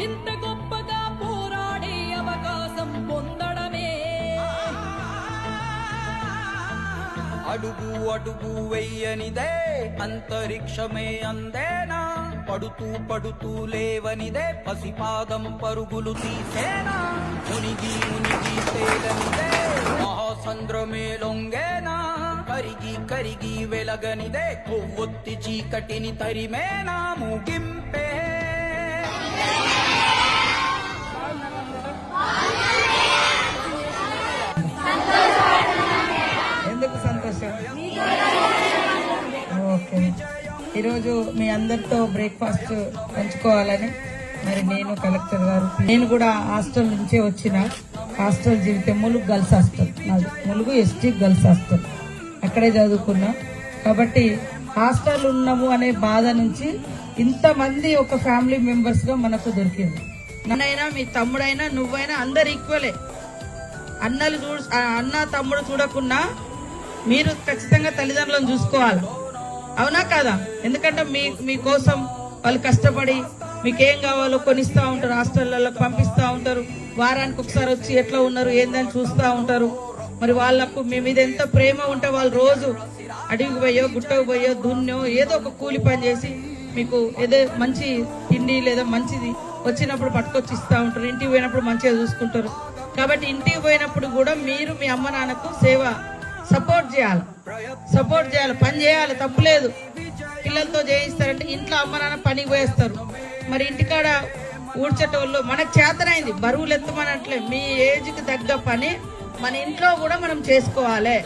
ఇంత గొప్పగా పోరాడే అవకాశం పొందడమే. అడుగు అడుగు వెయ్యనిదే అంతరిక్షమే అందేనా, పడుతూ పడుతూ లేవనిదే పసిపాదం పరుగులు తీసేనా, మునిగి మునిగి తేలనిదే మహాసంద్రమే లొంగేనా, కరిగి కరిగి వెలగనిదే కొవ్వొత్తి చీకటిని తరిమేనా ముగింపే. ఎందుకు సంతోషం? ఓకే, ఈరోజు మీ అందరితో బ్రేక్ఫాస్ట్ పంచుకోవాలని మరి నేను కలెక్టర్ గారు, నేను కూడా హాస్టల్ నుంచే వచ్చిన. హాస్టల్ జీవితం ములుగు గర్ల్స్ హాస్టల్, నాది ములుగు ఎస్టీ గర్ల్స్ హాస్టల్, అక్కడే చదువుకున్నా. కాబట్టి హాస్టల్ ఉన్నాము అనే బాధ నుంచి ఇంతమంది ఒక ఫ్యామిలీ మెంబర్స్ గా మనకు దొరికింది. నన్నైనా మీ తమ్ముడైనా నువ్వైనా అందరు ఈక్వలే. అన్న తమ్ముడు చూడకున్నా మీరు ఖచ్చితంగా తల్లిదండ్రులను చూసుకోవాలి, అవునా కాదా? ఎందుకంటే మీకోసం వాళ్ళు కష్టపడి మీకేం కావాలో కొనిస్తా ఉంటారు, హాస్టళ్లలో పంపిస్తా ఉంటారు, వారానికి ఒకసారి వచ్చి ఎట్లా ఉన్నారు ఏందని చూస్తూ ఉంటారు. మరి వాళ్ళకు మీ మీద ఎంత ప్రేమ ఉంటే వాళ్ళు రోజు అడవికి పోయో గుట్టకు పోయో దున్నో ఏదో ఒక కూలి పని చేసి మీకు ఏదో మంచి తిండి లేదా మంచిది వచ్చినప్పుడు పట్టుకొచ్చి ఇస్తూ ఉంటారు, ఇంటికి పోయినప్పుడు మంచిగా చూసుకుంటారు. కాబట్టి ఇంటికి పోయినప్పుడు కూడా మీరు మీ అమ్మ నాన్నకు సపోర్ట్ చేయాలి, పని చేయాలి, తప్పులేదు. పిల్లలతో చేయిస్తారంటే ఇంట్లో అమ్మ నాన్న పనికి పోయేస్తారు. మరి ఇంటికాడ ఊడ్చేటోళ్ళు మనకు చేతనైంది, బరువులు ఎత్తమనట్లే మీ ఏజ్కి తగ్గ పని మన ఇంట్లో కూడా మనం చేసుకోవాలి.